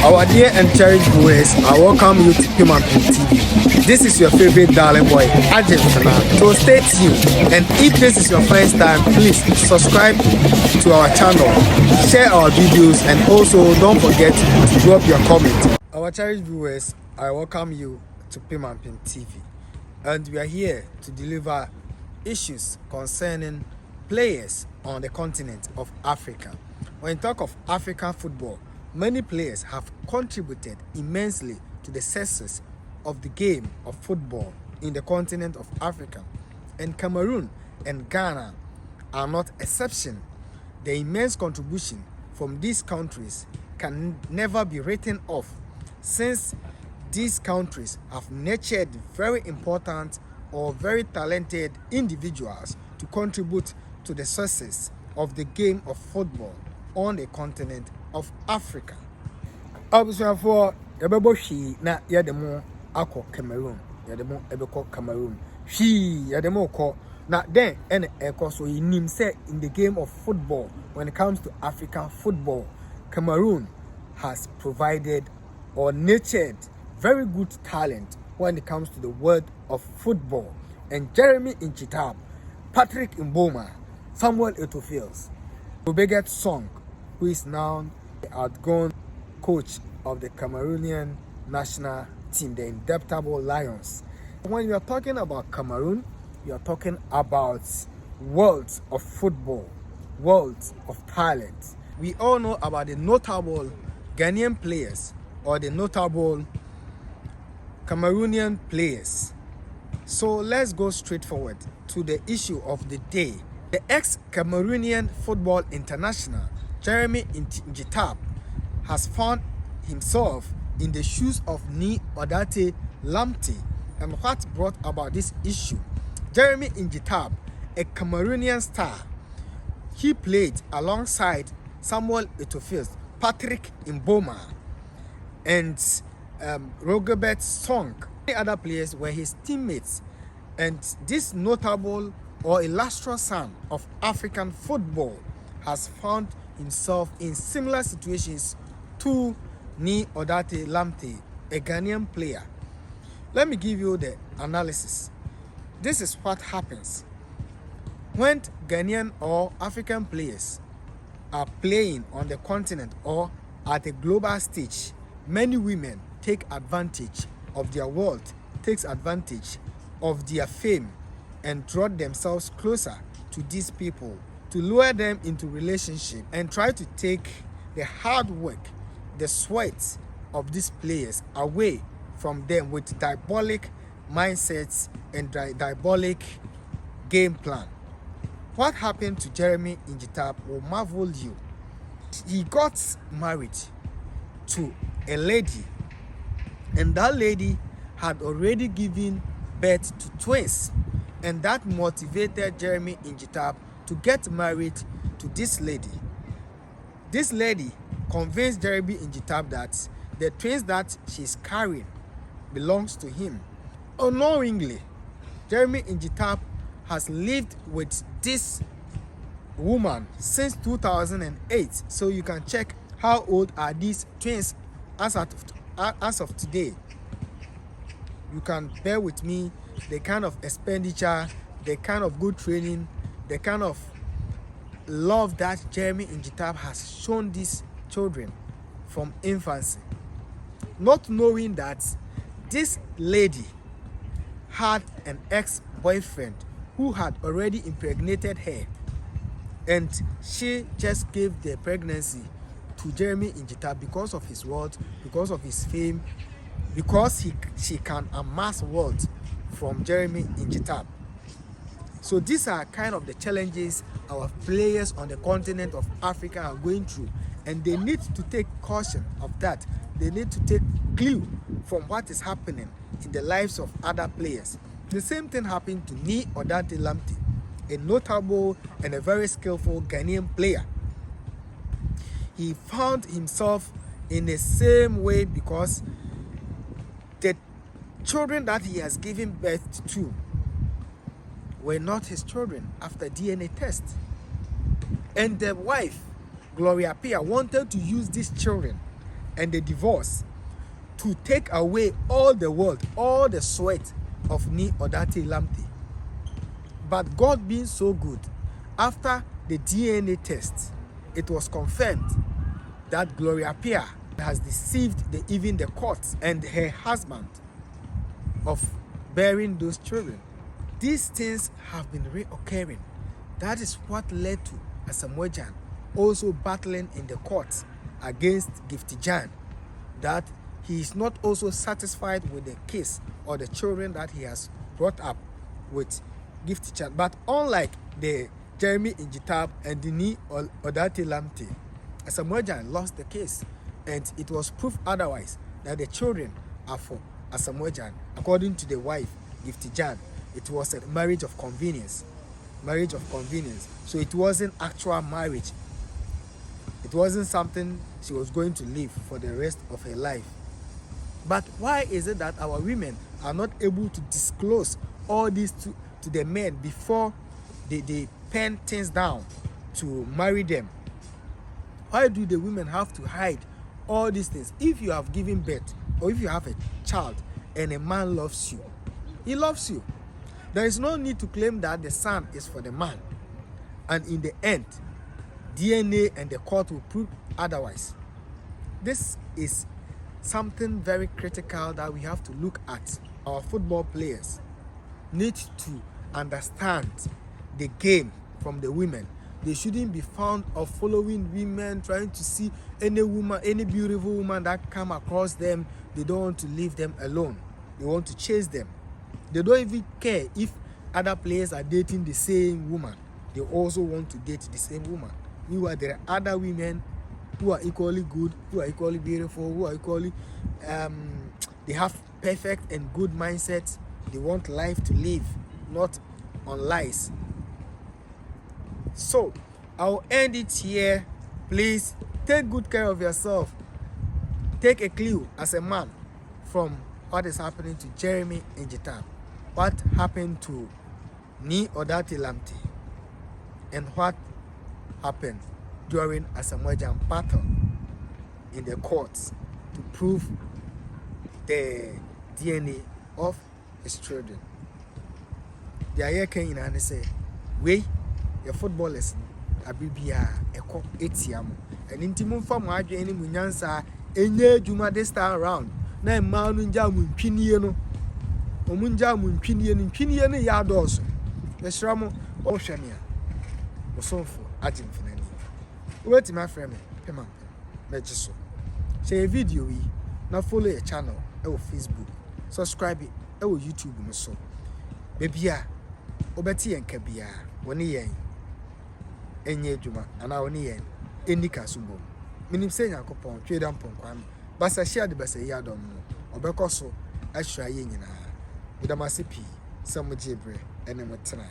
Our dear and cherished viewers, I welcome you to OwnBl00d. This is your favorite darling boy, Argentina. So stay tuned, and if this is your first time, please subscribe to our channel, share our videos, and also don't forget to drop your comment. Our cherished viewers, I welcome you to OwnBl00d, and we are here to deliver issues concerning players on the continent of Africa. When you talk of African football, many players have contributed immensely to the success of the game of football in the continent of Africa, and Cameroon and Ghana are not exception. The immense contribution from these countries can never be written off, since these countries have nurtured very important or very talented individuals to contribute to the success of the game of football on the continent of Africa. Obviously, for Yababoshi, na Yademo Ako Cameroon, Yademo Ebeko Cameroon, she Yademo ko na then and Eko so in say in the game of football. When it comes to African football, Cameroon has provided or nurtured very good talent when it comes to the world of football. And Geromie Njitap, Patrick Mboma, Samuel Etofiels, Obeget Song, who is now the outgoing coach of the Cameroonian national team, the Indomitable Lions. When you are talking about Cameroon, you are talking about worlds of football, worlds of talent. We all know about the notable Ghanaian players or the notable Cameroonian players. So let's go straight forward to the issue of the day. The ex-Cameroonian football international, Geromie Njitap, has found himself in the shoes of OwnBl00d Lamptey. And what brought about this issue? Geromie Njitap, a Cameroonian star, he played alongside Samuel Etofiels, Patrick Mboma, and Rogebert Song. Many other players were his teammates, and this notable or illustrious son of African football has found himself in similar situations to OwnBl00d Lamptey, a Ghanaian player. Let me give you the analysis. This is what happens when Ghanaian or African players are playing on the continent or at a global stage. Many women take advantage of their wealth, takes advantage of their fame, and draw themselves closer to these people to lure them into relationship and try to take the hard work, the sweat of these players away from them with diabolic mindsets and diabolic game plan. What happened to Geromie Njitap will marvel you. He got married to a lady, and that lady had already given birth to twins, and that motivated Geromie Njitap to get married to this lady. This lady convinced Geromie Njitap that the twins that she's carrying belongs to him. Unknowingly, Geromie Njitap has lived with this woman since 2008. So you can check how old are these twins as of today. You can bear with me the kind of expenditure, the kind of good training, the kind of love that Geromie Njitap has shown these children from infancy, not knowing that this lady had an ex-boyfriend who had already impregnated her, and she just gave the pregnancy to Geromie Njitap because of his wealth, because of his fame, because she can amass wealth from Geromie Njitap. So these are kind of the challenges our players on the continent of Africa are going through, and they need to take caution of that. They need to take clue from what is happening in the lives of other players. The same thing happened to OwnBl00d Lamptey, a notable and a very skillful Ghanaian player. He found himself in the same way because the children that he has given birth to were not his children after DNA test. And the wife, Gloria Pia, wanted to use these children and the divorce to take away all the world, all the sweat of Njitap. But God being so good, after the DNA test, it was confirmed that Gloria Pia has deceived even the courts and her husband of bearing those children. These things have been reoccurring. That is what led to Asamoah Gyan also battling in the courts against Gifty Jan, that he is not also satisfied with the case or the children that he has brought up with Gifty Jan. But unlike the Geromie Njitap and the Njitap, Asamoah Gyan lost the case, and it was proof otherwise that the children are for Asamoah Gyan. According to the wife, Gifty Jan, it was a marriage of convenience. Marriage of convenience. So it wasn't actual marriage. It wasn't something she was going to live for the rest of her life. But why is it that our women are not able to disclose all this to the men before they pen things down to marry them? Why do the women have to hide all these things? If you have given birth, or if you have a child and a man loves you, he loves you. There is no need to claim that the son is for the man. And in the end, DNA and the court will prove otherwise. This is something very critical that we have to look at. Our football players need to understand the game from the women. They shouldn't be found of following women, trying to see any woman, any beautiful woman that come across them. They don't want to leave them alone. They want to chase them. They don't even care if other players are dating the same woman. They also want to date the same woman. Meanwhile, there are other women who are equally good, who are equally beautiful, who are equally, they have perfect and good mindsets. They want life to live, not on lies. So, I'll end it here. Please take good care of yourself. Take a clue as a man from what is happening to Geromie Njitap, what happened to Njitap, and what happened during Asamoah Gyan battle in the courts to prove the DNA of his children. The ayer can in say, we, your footballers, Abibia, Eko, Etiam, and intimum from my journey Munyansa, and Juma this time around. Na Manunja Mumpiniano, Omunja Mumpinian, Pinian yard also. The Shramo, Oceania, was so for Ajin Finani. Wait, my friend, Pema, Mejiso. Say a video, now follow your channel, our Facebook, subscribe it, our YouTube, so. Baby, Obeti and Kabia, 1 year. Enye Juma, and our near Indica Subo. Minim saying a coupon, trade on Ponquam. Basa share the best a yard on Obecoso, I try yin with a massive some jebre and a tonight.